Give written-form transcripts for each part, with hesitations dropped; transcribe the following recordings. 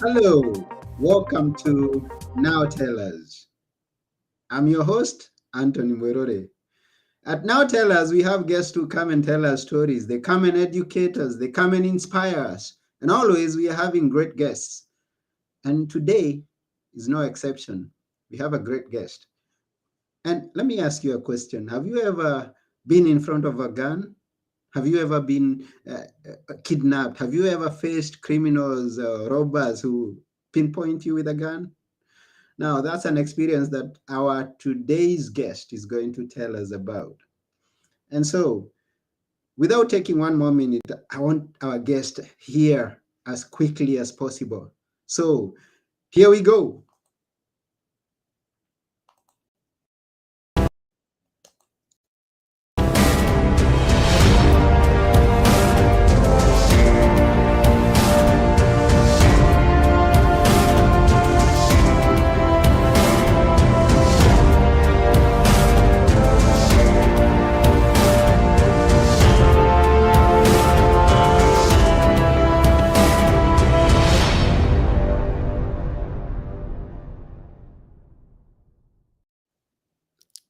Hello, welcome to Now Tell Us. I'm your host, Anthony Mwerore. At Now Tell Us, we have guests who come and tell us stories. They come and educate us, they come and inspire us. And always we are having great guests. And today is no exception. We have a great guest. And let me ask you a question. Have you ever been in front of a gun? Have you ever been kidnapped? Have you ever faced criminals, robbers who pinpoint you with a gun? Now, that's an experience that our today's guest is going to tell us about. And so, without taking one more minute, I want our guest here as quickly as possible. So, here we go.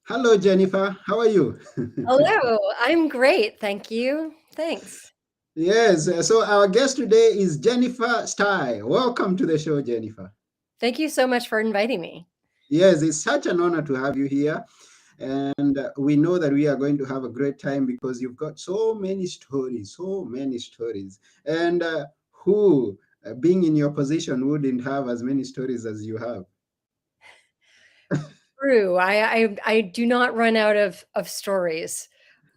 Hello, Jennifer. How are you? Hello, I'm great, thank you. Thanks. Yes, so our guest today is Jennifer Steil. Welcome to the show, Jennifer. Thank you so much for inviting me. Yes, it's such an honor to have you here. And we know that we are going to have a great time because you've got so many stories, so many stories. And who, being in your position, wouldn't have as many stories as you have? True, I do not run out of stories.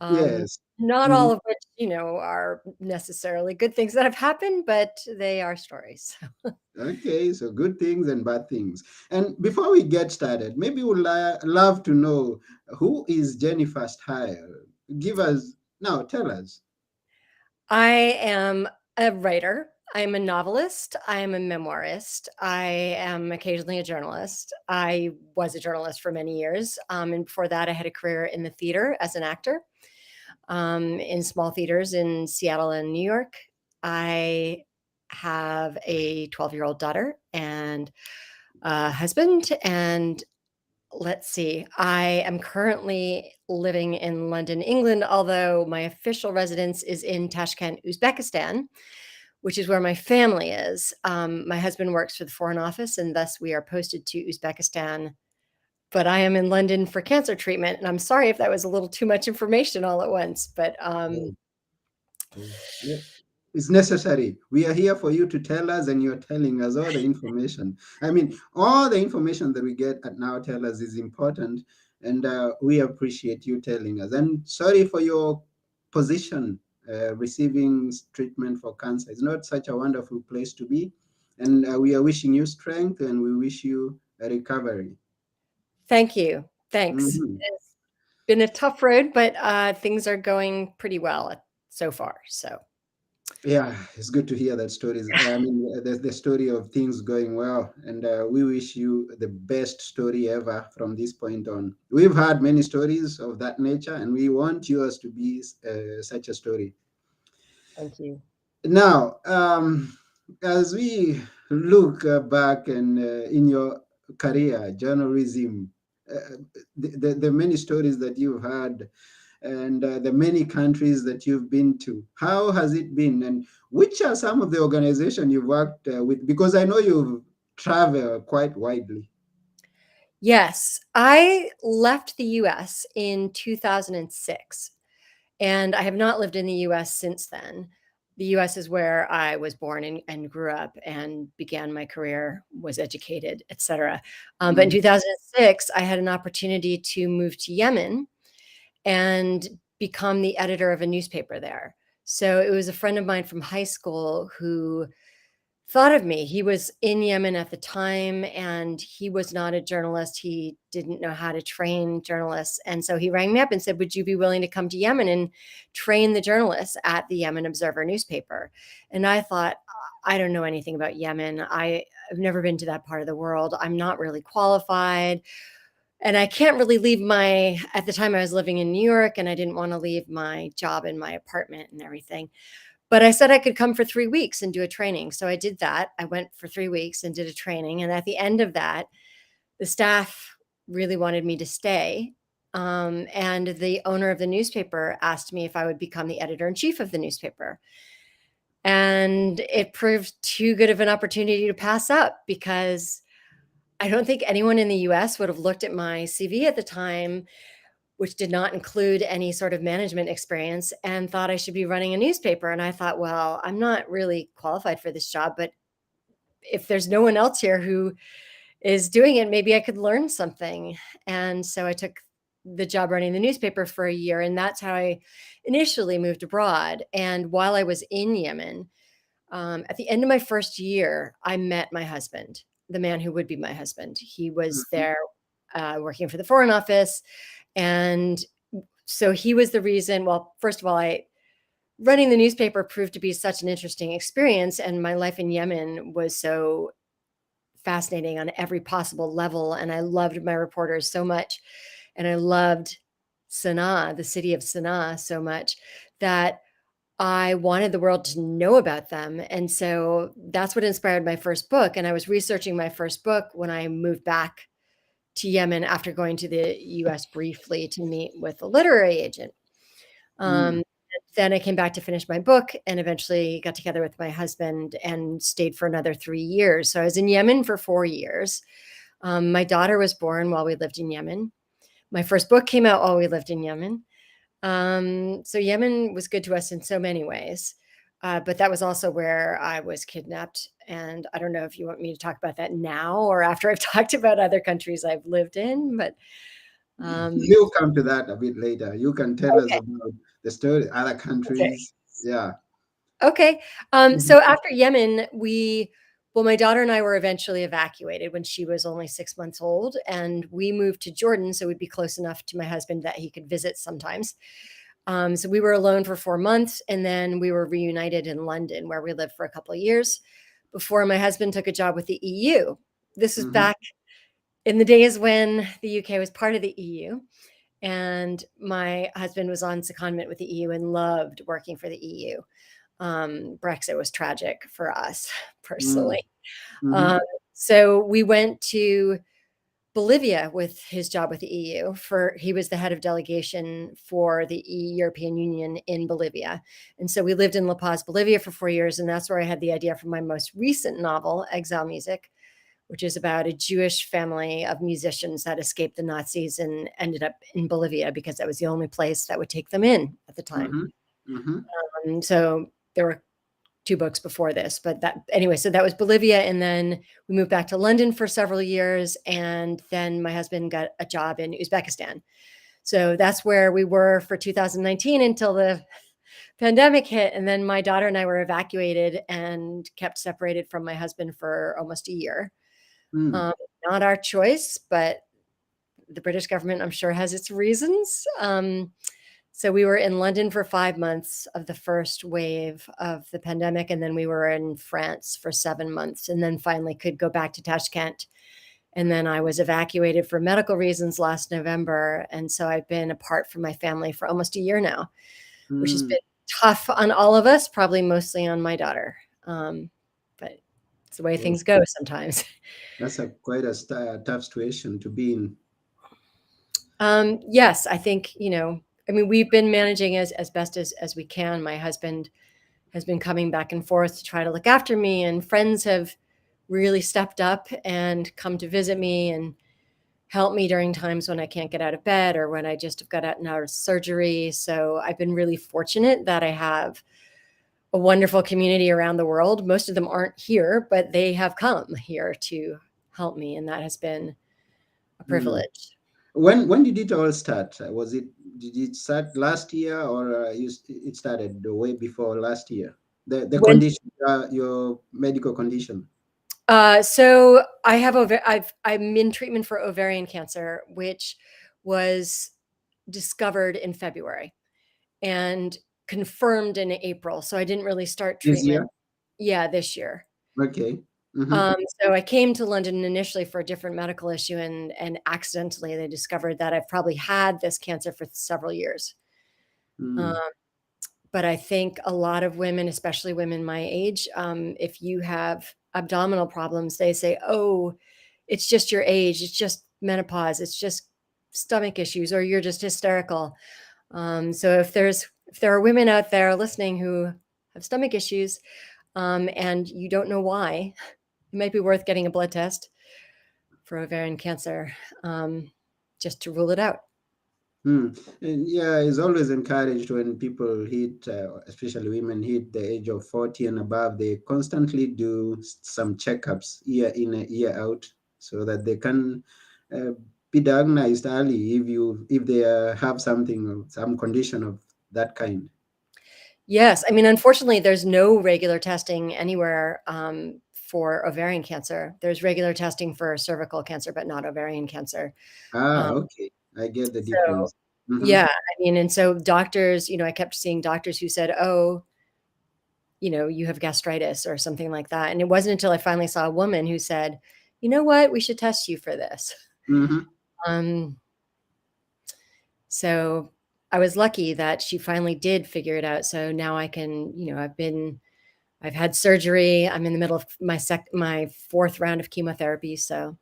Um, Yes. Not Mhm. all of which, are necessarily good things that have happened, but they are stories. Okay, so good things and bad things. And before we get started, maybe we'd love to know who is Jennifer Style? Give us, now tell us. I am a writer. I'm a novelist. I'm a memoirist. I am occasionally a journalist. I was a journalist for many years. And before that, I had a career in the theater as an actor. In small theaters in Seattle and New York. I have a 12-year-old daughter and a husband. And let's see, I am currently living in London, England, although my official residence is in Tashkent, Uzbekistan, which is where my family is. My husband works for the Foreign Office, and thus we are posted to Uzbekistan, but I am in London for cancer treatment, and I'm sorry if that was a little too much information all at once, but Oh, oh, yeah. It's necessary. We are here for you to tell us, and you're telling us all the information. I mean, all the information that we get at Now Tell Us is important, and we appreciate you telling us. And sorry for your position receiving treatment for cancer. It's not such a wonderful place to be, and we are wishing you strength, and we wish you a recovery. thank you. Thanks. Mhm. It's been a tough road, but things are going pretty well so far. So, Yeah, it's good to hear that stories. I mean, the story of things going well, and we wish you the best story ever from this point on. We've had many stories of that nature, and we want yours to be such a story. thank you. Now, as we look back and in your career, journalism, the many stories that you've had and the many countries that you've been to. How has it been? And which are some of the organizations you've worked with? Because I know you've traveled quite widely. Yes, I left the US in 2006, and I have not lived in the US since then. The US is where I was born and grew up and began my career, was educated, etc. But in Mhm. 2006, I had an opportunity to move to Yemen and become the editor of a newspaper there. So it was a friend of mine from high school who thought of me. He was in Yemen at the time and he was not a journalist. He didn't know how to train journalists. And so he rang me up and said, would you be willing to come to Yemen and train the journalists at the Yemen Observer newspaper? And I thought, I don't know anything about Yemen. I've never been to that part of the world. I'm not really qualified. And I can't really leave at the time I was living in New York and I didn't want to leave my job and my apartment and everything. But I said I could come for 3 weeks and do a training. So I did that. I went for 3 weeks and did a training. And at the end of that, the staff really wanted me to stay. And the owner of the newspaper asked me if I would become the editor in chief of the newspaper. And it proved too good of an opportunity to pass up because I don't think anyone in the US would have looked at my CV at the time, which did not include any sort of management experience, and thought I should be running a newspaper. And I thought, well, I'm not really qualified for this job, but if there's no one else here who is doing it, maybe I could learn something. And so I took the job running the newspaper for a year, and that's how I initially moved abroad. And while I was in Yemen, at the end of my first year, I met my husband, the man who would be my husband. He was Mhm. there working for the Foreign Office. And so he was the reason. Well, first of all, running the newspaper proved to be such an interesting experience. And my life in Yemen was so fascinating on every possible level. And I loved my reporters so much. And I loved Sana'a, the city of Sana'a, so much that I wanted the world to know about them. And so that's what inspired my first book. And I was researching my first book when I moved back to Yemen after going to the US briefly to meet with a literary agent. Mm. Um, then I came back to finish my book and eventually got together with my husband and stayed for another 3 years. So I was in Yemen for 4 years. My daughter was born while we lived in Yemen. My first book came out while we lived in Yemen. So Yemen was good to us in so many ways. But that was also where I was kidnapped. And I don't know if you want me to talk about that now or after I've talked about other countries I've lived in, but You'll come to that a bit later. You can tell us okay. about the story, other Okay. countries. Yeah. Okay. Mhm. So after Yemen, well, my daughter and I were eventually evacuated when she was only 6 months old, and we moved to Jordan so we'd be close enough to my husband that he could visit sometimes. So we were alone for 4 months, and then we were reunited in London, where we lived for a couple of years before my husband took a job with the EU. This was Mhm. back in the days when the UK was part of the EU. And my husband was on secondment with the EU and loved working for the EU. Brexit was tragic for us Mm. personally. Mhm. Um, so we went to Bolivia with his job with the EU. For He was the head of delegation for the European Union in Bolivia, and so we lived in La Paz, Bolivia, for 4 years, and that's where I had the idea for my most recent novel, Exile Music, which is about a Jewish family of musicians that escaped the Nazis and ended up in Bolivia because that was the only place that would take them in at the time. Mhm. Mhm. So there were two books before this, but that anyway, so that was Bolivia. And then we moved back to London for several years. And then my husband got a job in Uzbekistan. So that's where we were for 2019 until the pandemic hit. And then my daughter and I were evacuated and kept separated from my husband for almost a year. Mm. Um, Not our choice, but the British government, I'm sure, has its reasons. So we were in London for 5 months of the first wave of the pandemic, and then we were in France for 7 months, and then finally could go back to Tashkent. And then I was evacuated for medical reasons last November, and so I've been apart from my family for almost a year now, which has Mm. been tough on all of us, probably mostly on my daughter. But it's the way Oh, things go sometimes. that's a quite a tough situation to be in. Yes, I think, I mean, we've been managing as best as we can. My husband has been coming back and forth to try to look after me, and friends have really stepped up and come to visit me and help me during times when I can't get out of bed or when I just have got out of surgery. So I've been really fortunate that I have a wonderful community around the world. Most of them aren't here, but they have come here to help me, and that has been a Mm. privilege. When did it all start? Did it start last year, or it started the way before last year? The When condition, your medical condition. So I'm in treatment for ovarian cancer, which was discovered in February and confirmed in April. So I didn't really start This treatment, year? yeah, this year. Okay. Mm-hmm. So I came to London initially for a different medical issue, and accidentally they discovered that I've probably had this cancer for several years. Um, Mm. but I think a lot of women, especially women my age, if you have abdominal problems, they say, "Oh, it's just your age. It's just menopause. It's just stomach issues, or you're just hysterical." So if there are women out there listening who have stomach issues, and you don't know why, it might be worth getting a blood test for ovarian cancer, just to rule it out. Hmm. And yeah, it's always encouraged when people hit, especially women, hit the age of 40 and above, they constantly do some checkups year in and year out so that they can uh, be diagnosed early if they have something, some condition of that kind. Yes, I mean, unfortunately, there's no regular testing anywhere, for ovarian cancer. There's regular testing for cervical cancer, but not ovarian cancer. Ah, Um, okay. I get the so difference. Mm-hmm. yeah, I mean, and so doctors, I kept seeing doctors who said, "Oh, you have gastritis," or something like that, and it wasn't until I finally saw a woman who said, "You know what? We should test you for this." Mm-hmm. Um, so I was lucky that she finally did figure it out. So now I can, I've had surgery. I'm in the middle of my fourth round of chemotherapy, so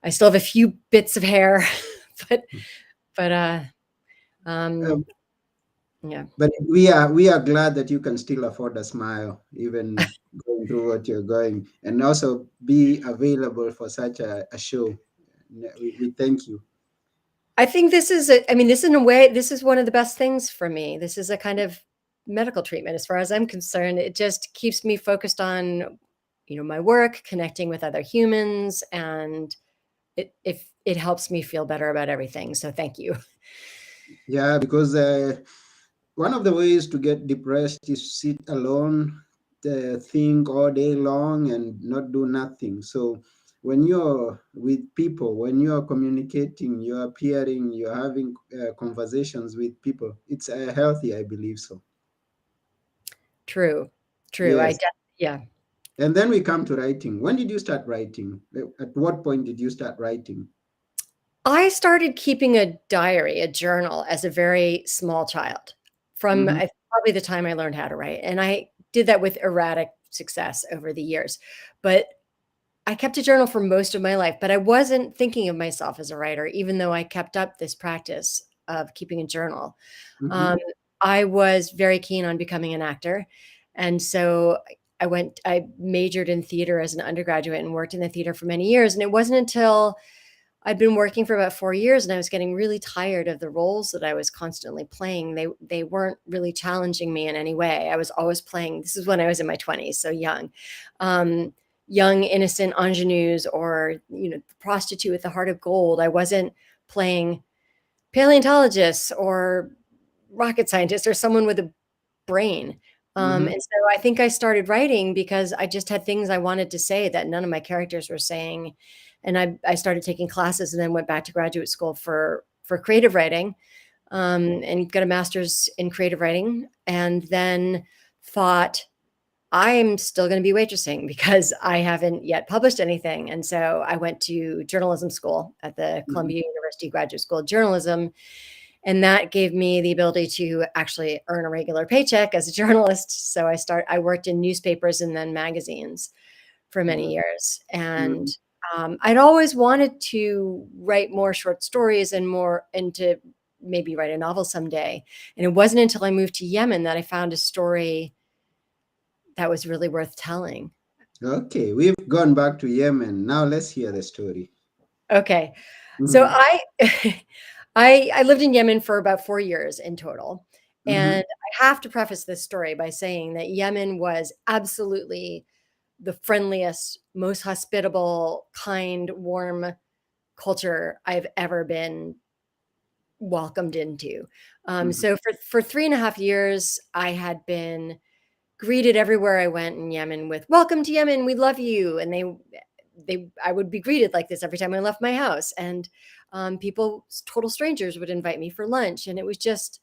I still have a few bits of hair, but but um, yeah. But we are glad that you can still afford a smile, even going through what you're going, and also be available for such a show. We thank you. I think this is I mean, this in a way, this is one of the best things for me. This is a kind of medical treatment as far as I'm concerned. It just keeps me focused on, my work, connecting with other humans, and it helps me feel better about everything. So thank you. Yeah, because one of the ways to get depressed is sit alone, think all day long, and not do nothing. So when you're with people, when you're communicating, you're appearing, you're having conversations with people, it's healthy, I believe so. True. True. Yes. Yeah. And then we come to writing. When did you start writing? At what point did you start writing? I started keeping a diary, a journal, as a very small child, from Mm-hmm. probably the time I learned how to write. And I did that with erratic success over the years. But I kept a journal for most of my life, but I wasn't thinking of myself as a writer, even though I kept up this practice of keeping a journal. Mm-hmm. Um, I was very keen on becoming an actor. And so I majored in theater as an undergraduate and worked in the theater for many years. And it wasn't until I'd been working for about 4 years and I was getting really tired of the roles that I was constantly playing. They weren't really challenging me in any way. I was always playing, this is when I was in my 20s, so young. Um, Young, innocent ingenues, or, the prostitute with the heart of gold. I wasn't playing paleontologists or rocket scientists or someone with a brain. Mm-hmm. And so I think I started writing because I just had things I wanted to say that none of my characters were saying. And I started taking classes and then went back to graduate school for creative writing, and got a master's in creative writing. And then thought, I'm still going to be waitressing because I haven't yet published anything. And so I went to journalism school at the Mm-hmm. Columbia University Graduate School of Journalism, and that gave me the ability to actually earn a regular paycheck as a journalist. So I worked in newspapers and then magazines for many years. And Mm-hmm. I'd always wanted to write more short stories and to maybe write a novel someday. And it wasn't until I moved to Yemen that I found a story that was really worth telling. Okay, we've gone back to Yemen. Now let's hear the story. Okay. So Mm-hmm. I I lived in Yemen for about 4 years in total. Mm-hmm. And I have to preface this story by saying that Yemen was absolutely the friendliest, most hospitable, kind, warm culture I've ever been welcomed into. Mm-hmm. So for 3.5 years, I had been greeted everywhere I went in Yemen with "Welcome to Yemen, we love you," and I would be greeted like this every time I left my house, and people, total strangers, would invite me for lunch, and it was just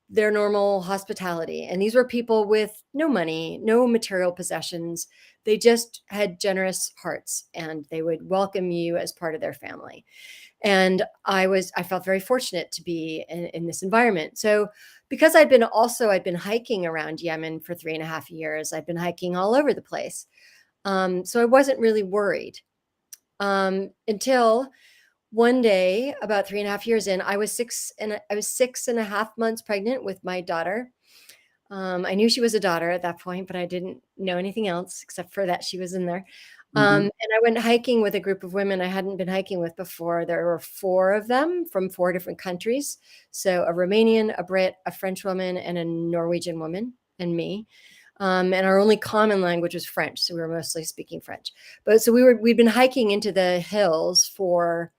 their normal hospitality. And these were people with no money, no material possessions. They just had generous hearts, and they would welcome you as part of their family. And I felt very fortunate to be in this environment. So because I'd been hiking around Yemen for 3.5 years. I'd been hiking all over the place. So I wasn't really worried until one day, about 3.5 years in, I was 6.5 months pregnant with my daughter. I knew she was a daughter at that point, but I didn't know anything else except for that she was in there. Mm-hmm. And I went hiking with a group of women I hadn't been hiking with before. There were four of them from four different countries. So a Romanian, a Brit, a French woman, and a Norwegian woman, and me. And our only common language was French, so we were mostly speaking French. But so we'd been hiking into the hills for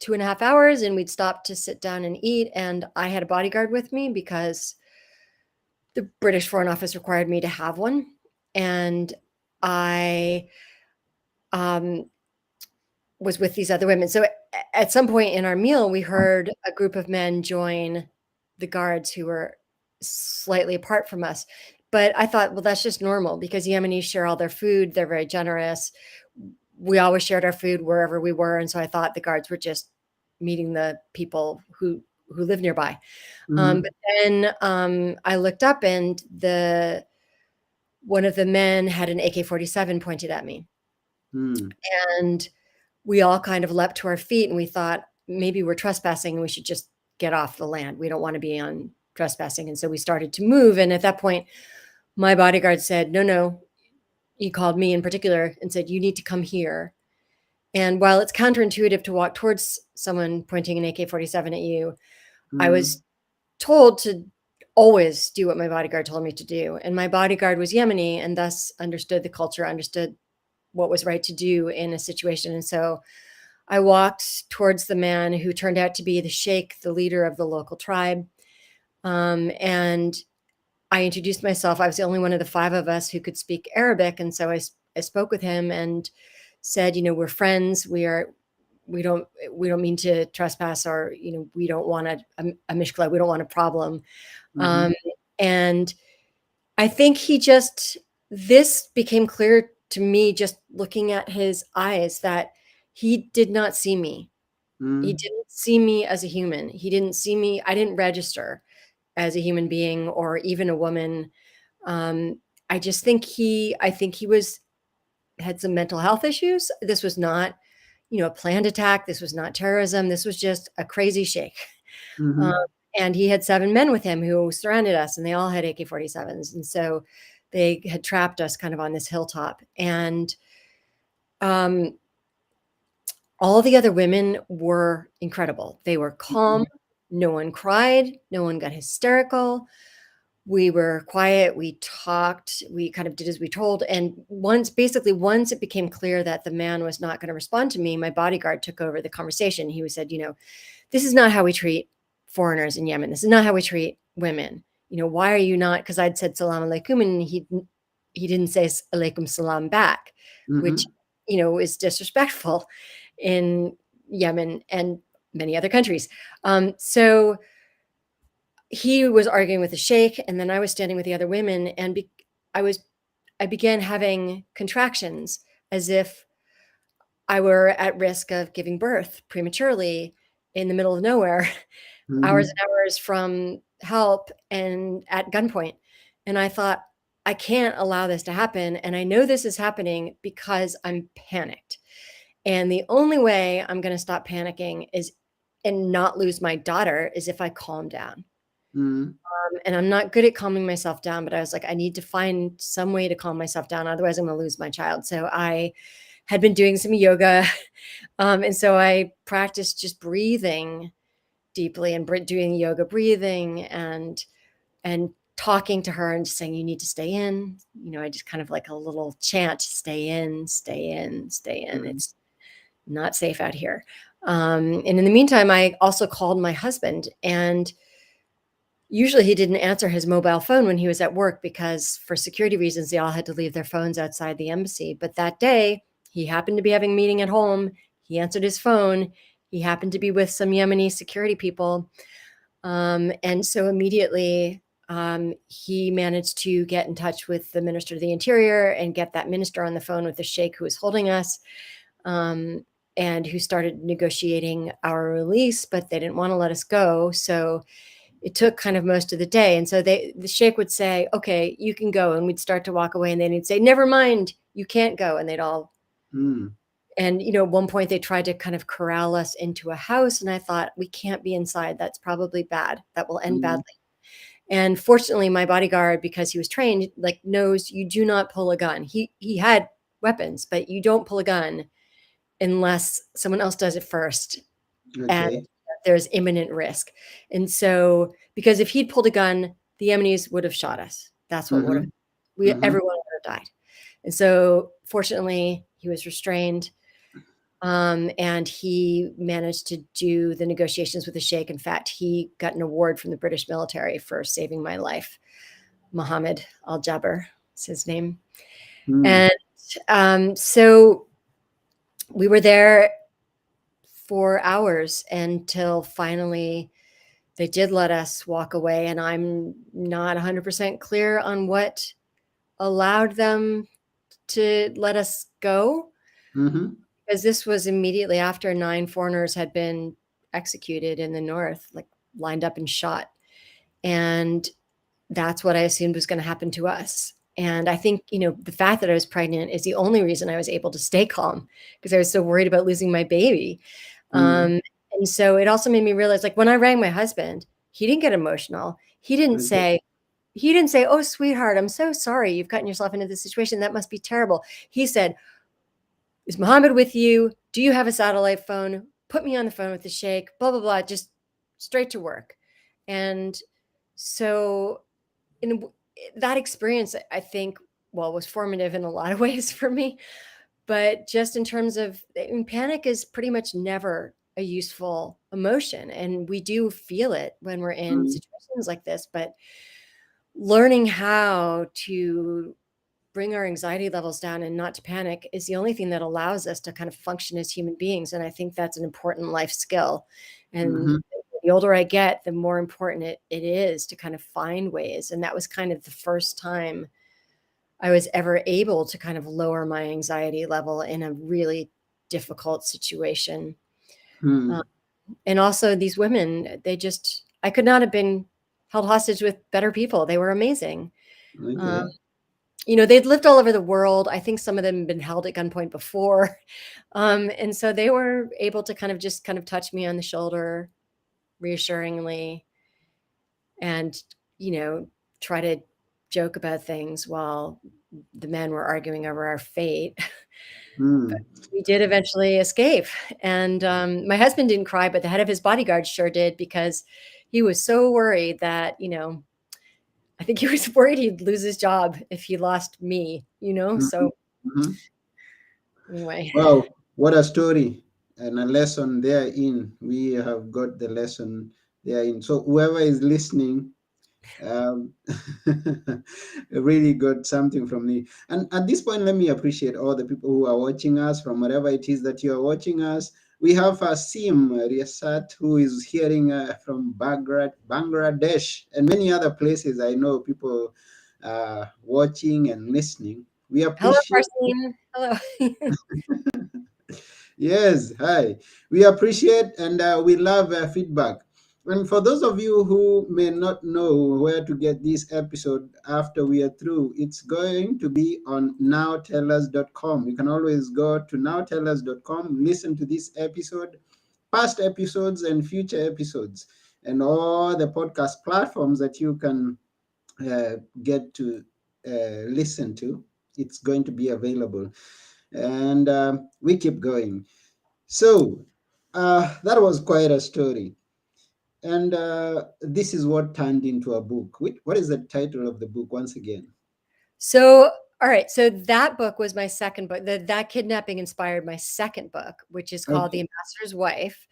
2.5 hours, and we'd stop to sit down and eat. And I had a bodyguard with me because the British Foreign Office required me to have one. And I was with these other women. So at some point in our meal, we heard a group of men join the guards who were slightly apart from us. But I thought, well, that's just normal because Yemenis share all their food. They're very generous. We always shared our food wherever we were. And so I thought the guards were just meeting the people who live nearby. Mm-hmm. But then I looked up, and one of the men had an AK-47 pointed at me. Mm-hmm. And we all kind of leapt to our feet, and we thought maybe we're trespassing and we should just get off the land. We don't want to be on trespassing. And so we started to move. And at that point, my bodyguard said, no, he called me in particular and said, you need to come here. And while it's counterintuitive to walk towards someone pointing an AK-47 at you, I was told to always do what my bodyguard told me to do. And my bodyguard was Yemeni and thus understood the culture, understood what was right to do in a situation. And so I walked towards the man who turned out to be the sheikh, the leader of the local tribe. And I introduced myself. I was the only one of the five of us who could speak Arabic. And so I spoke with him and said, we're friends. We don't mean to trespass, or, we don't want a mishkla. We don't want a problem. Mm-hmm. And I think this became clear to me just looking at his eyes that he did not see me. He didn't see me as a human. He didn't see me. I didn't register as a human being or even a woman. I just think had some mental health issues. This was not, a planned attack. This was not terrorism. This was just a crazy sheikh. Mm-hmm. And he had 7 men with him who surrounded us, and they all had AK-47s. And so they had trapped us kind of on this hilltop. And all the other women were incredible. They were calm. No one cried. No one got hysterical. We were quiet. We talked. We kind of did as we told. And once it became clear that the man was not going to respond to me, my bodyguard took over the conversation. He said, this is not how we treat foreigners in Yemen. This is not how we treat women. Why are you not? Because I'd said salam alaikum, and he didn't say alaikum salam back, which, is disrespectful in Yemen and many other countries. So he was arguing with the sheikh, and then I was standing with the other women, and I began having contractions as if I were at risk of giving birth prematurely in the middle of nowhere, hours and hours from help and at gunpoint. And I thought, I can't allow this to happen. And I know this is happening because I'm panicked. And the only way I'm going to stop panicking and not lose my daughter is if I calm down. And I'm not good at calming myself down, but I was like, I need to find some way to calm myself down. Otherwise, I'm going to lose my child. So I had been doing some yoga. And so I practiced just breathing deeply and doing yoga breathing and talking to her and just saying, you need to stay in. I just kind of like a little chant, stay in, stay in, stay in. It's not safe out here. And in the meantime, I also called my husband, and usually he didn't answer his mobile phone when he was at work because for security reasons, they all had to leave their phones outside the embassy. But that day he happened to be having a meeting at home. He answered his phone. He happened to be with some Yemeni security people. And so immediately he managed to get in touch with the Minister of the Interior and get that minister on the phone with the sheikh who was holding us, and who started negotiating our release, but they didn't want to let us go. So it took kind of most of the day. And so the sheikh would say, okay, you can go. And we'd start to walk away, and then he'd say, never mind, you can't go. And they'd all, and, at one point they tried to kind of corral us into a house. And I thought, we can't be inside. That's probably bad. That will end badly. And fortunately, my bodyguard, because he was trained, like, knows you do not pull a gun. He had weapons, but you don't pull a gun unless someone else does it first. And Okay. there's imminent risk. And so, because if he'd pulled a gun, the Yemenis would have shot us. That's what would have, everyone would have died. And so, fortunately, he was restrained. And he managed to do the negotiations with the sheikh. In fact, he got an award from the British military for saving my life. Mohammed Al-Jaber is his name. And so we were there for hours until finally they did let us walk away. And I'm not 100% clear on what allowed them to let us go. Because this was immediately after 9 foreigners had been executed in the north, like lined up and shot. And that's what I assumed was going to happen to us. And I think, the fact that I was pregnant is the only reason I was able to stay calm, because I was so worried about losing my baby. And so it also made me realize, like, when I rang my husband, he didn't get emotional. He didn't say, oh, sweetheart, I'm so sorry you've gotten yourself into this situation. That must be terrible. He said, is Mohammed with you? Do you have a satellite phone? Put me on the phone with the sheikh, blah, blah, blah, just straight to work. And so that experience, I think, was formative in a lot of ways for me. But just in terms of, panic is pretty much never a useful emotion. And we do feel it when we're in situations like this. But learning how to bring our anxiety levels down and not to panic is the only thing that allows us to kind of function as human beings. And I think that's an important life skill. And the older I get, the more important it is to kind of find ways. And that was kind of the first time I was ever able to kind of lower my anxiety level in a really difficult situation. And also these women, I could not have been held hostage with better people. They were amazing. They'd lived all over the world. I think some of them had been held at gunpoint before. And so they were able to kind of touch me on the shoulder reassuringly and, try to joke about things while the men were arguing over our fate. But we did eventually escape. And my husband didn't cry, but the head of his bodyguard sure did, because he was so worried that, I think he was worried he'd lose his job if he lost me, so anyway. Wow, what a story and a lesson therein. We have got the lesson therein. So whoever is listening, really got something from me. And at this point, let me appreciate all the people who are watching us from wherever it is that you are watching us. We have Asim Riasat, who is hearing from Bangladesh and many other places. I know people watching and listening. We Hello, appreciate. Marcine. Hello. Yes, hi. We appreciate and we love feedback. And for those of you who may not know where to get this episode after we are through, it's going to be on nowtellus.com. You can always go to nowtellus.com, listen to this episode, past episodes, and future episodes, and all the podcast platforms that you can get to listen to. It's going to be available. And we keep going. So that was quite a story. And this is what turned into a book. What is the title of the book once again? So, all right. So that book was my second book. That kidnapping inspired my second book, which is called The Ambassador's Wife.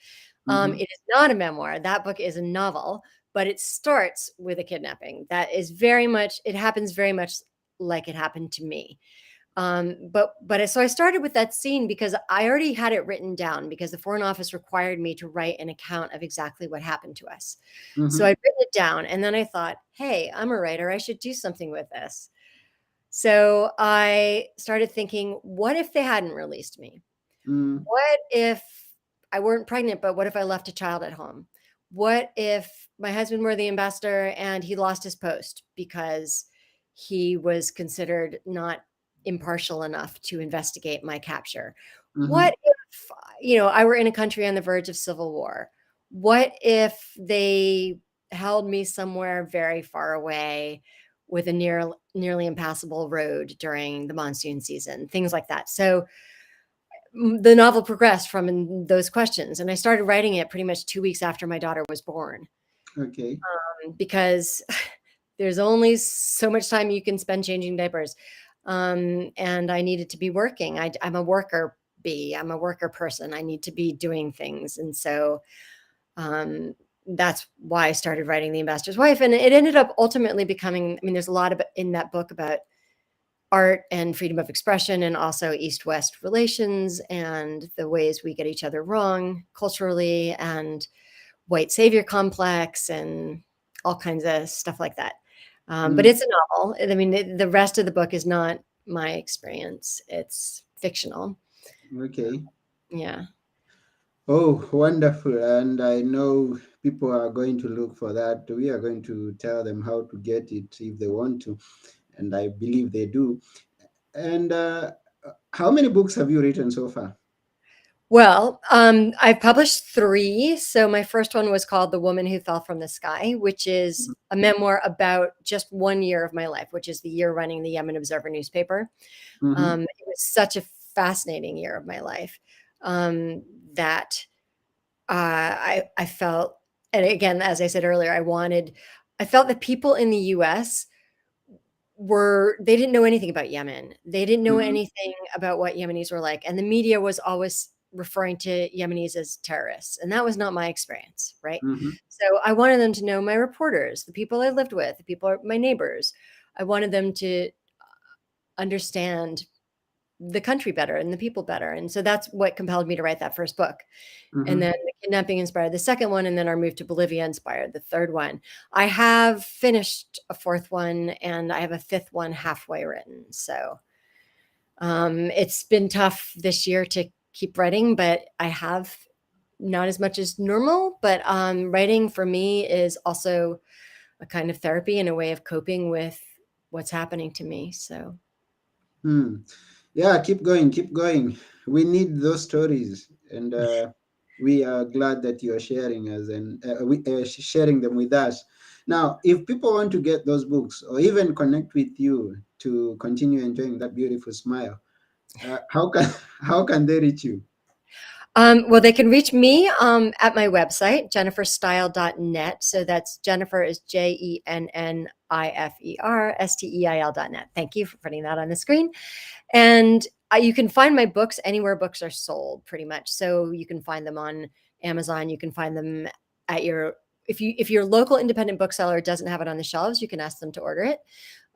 It is not a memoir. That book is a novel, but it starts with a kidnapping. That is it happens very much like it happened to me. So I started with that scene because I already had it written down, because the Foreign Office required me to write an account of exactly what happened to us. So I'd written it down, and then I thought, hey, I'm a writer. I should do something with this. So I started thinking, what if they hadn't released me? What if I weren't pregnant, but what if I left a child at home? what if my husband were the ambassador and he lost his post because he was considered not impartial enough to investigate my capture? Mm-hmm. What if, I were in a country on the verge of civil war? What if they held me somewhere very far away with a nearly impassable road during the monsoon season? Things like that. So the novel progressed from those questions, and I started writing it pretty much 2 weeks after my daughter was born, Okay. because there's only so much time you can spend changing diapers, and I needed to be working. I'm a worker bee. I'm a worker person. I need to be doing things, and so um, that's why I started writing The Ambassador's Wife, and it ended up ultimately becoming. I mean, there's a lot of in that book about art and freedom of expression, and also East-West relations and the ways we get each other wrong culturally, and white savior complex, and all kinds of stuff like that. But Mm, it's a novel. I mean, the rest of the book is not my experience. It's fictional. okay. Yeah. Oh, wonderful. And I know people are going to look for that. We are going to tell them how to get it if they want to. And I believe they do. And how many books have you written so far? Well, I've published three. So my first one was called The Woman Who Fell from the Sky, which is a memoir about just 1 year of my life, which is the year running the Yemen Observer newspaper. Mm-hmm. It was such a fascinating year of my life, that I felt, and again, as I said earlier, I felt that people in the U.S. They didn't know anything about Yemen. They didn't know Mm-hmm. anything about what Yemenis were like, and the media was always referring to Yemenis as terrorists, and that was not my experience, right? Mm-hmm. So I wanted them to know my reporters, the people I lived with, the people, my neighbors. I wanted them to understand the country better and the people better, and so that's what compelled me to write that first book. And Mm-hmm. then the kidnapping inspired the second one, and then our move to Bolivia inspired the third one. I have finished a fourth one, and I have a fifth one halfway written. So it's been tough this year to keep writing, but I have not as much as normal. But writing for me is also a kind of therapy and a way of coping with what's happening to me. So Hmm. Yeah, keep going, keep going. We need those stories, and we are glad that you are sharing us and sharing them with us. Now, if people want to get those books or even connect with you to continue enjoying that beautiful smile, how can how can they reach you? well, they can reach me at my website, jennifersteil.net. So that's Jennifer is JENNIFERSTEIL.net. Thank you for putting that on the screen. And you can find my books anywhere books are sold, pretty much. So you can find them on Amazon. You can find them at if your local independent bookseller doesn't have it on the shelves, you can ask them to order it.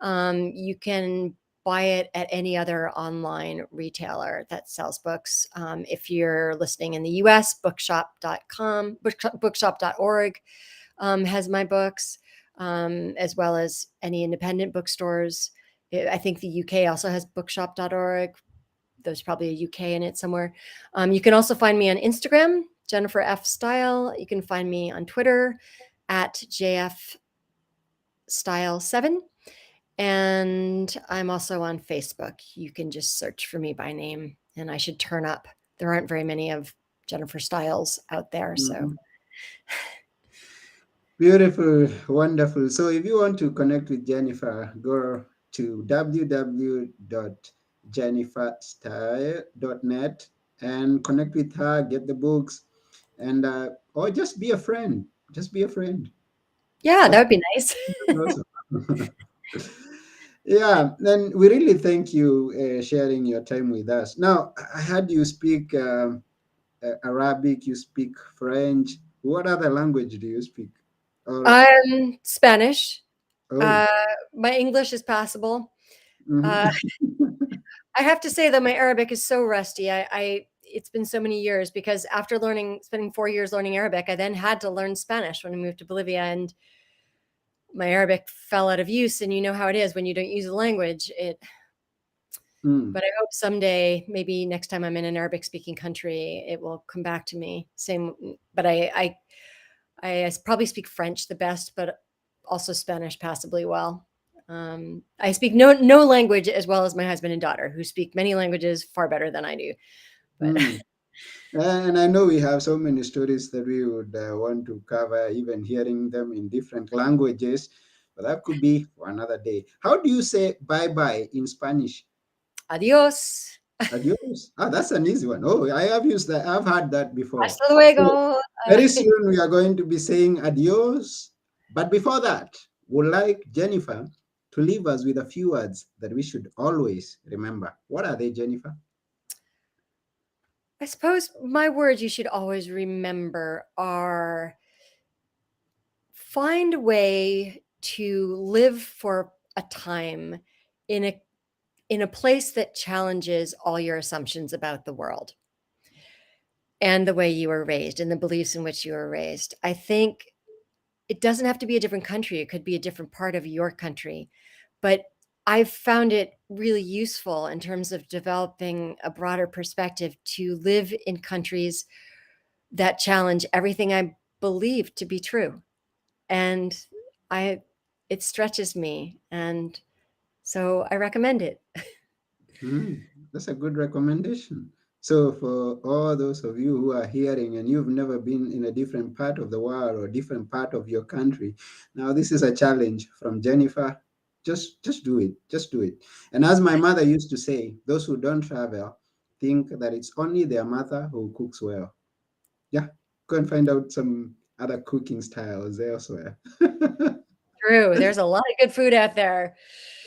You can buy it at any other online retailer that sells books. If you're listening in the US, bookshop.org has my books, as well as any independent bookstores. I think the UK also has bookshop.org. There's probably a UK in it somewhere. You can also find me on Instagram, Jennifer F. Steil. You can find me on Twitter at JF Style 7. And I'm also on Facebook. You can just search for me by name, and I should turn up. There aren't very many of Jennifer Stiles out there. So Mhm. Beautiful, wonderful. So if you want to connect with Jennifer, go to www.jenniferstyle.net and connect with her, get the books, and or just be a friend. Just be a friend. yeah, that That's would be nice. awesome. Yeah, then we really thank you sharing your time with us. Now, I heard you speak Arabic, you speak French. What other language do you speak? Or Spanish. oh, Uh, my English is passable. Uh, mhm. I have to say though, my Arabic is so rusty. It's been so many years because after spending 4 years learning Arabic, I then had to learn Spanish when I moved to Bolivia, and my Arabic fell out of use. And you know how it is when you don't use a language. Mm, But I hope someday, maybe next time I'm in an Arabic speaking country, it will come back to me. Same, but Probably speak French the best, but also Spanish passably well. I speak no language as well as my husband and daughter, who speak many languages far better than I do. But Hmm. And I know we have so many stories that we would want to cover, even hearing them in different languages, but that could be for another day. How do you say bye bye in Spanish? adios, Adios. Ah, that's an easy one. Oh, I have used that. I've had that before. hasta So luego. very soon we are going to be saying adios. But before that, would like Jennifer to leave us with a few words that we should always remember. What are they, Jennifer? I suppose my words you should always remember are find a way to live for a time in a place that challenges all your assumptions about the world and the way you were raised and the beliefs in which you were raised. I think it doesn't have to be a different country, it could be a different part of your country. But I've found it really useful in terms of developing a broader perspective to live in countries that challenge everything I believe to be true. And I it stretches me, and so I recommend it. Hmm, that's a good recommendation. So, for all those of you who are hearing and you've never been in a different part of the world or different part of your country, now this is a challenge from Jennifer. Just do it. Just do it. And as my mother used to say, those who don't travel think that it's only their mother who cooks well. Yeah, go and find out some other cooking styles elsewhere. True, there's a lot of good food out there.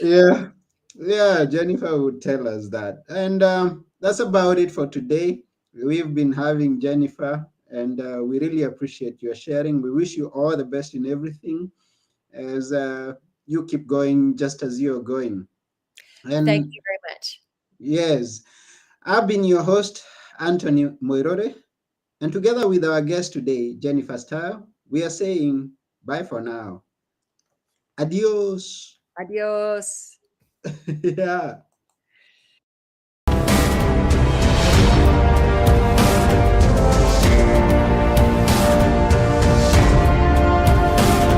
Yeah, yeah, Jennifer would tell us that. And that's about it for today. We've been having Jennifer, and we really appreciate your sharing. We wish you all the best in everything as you keep going just as you're going. Thank And you very much. yes, I've been your host, Anthony Moirore, and together with our guest today, Jennifer Steil, we are saying bye for now. Adios. Adios. Yeah.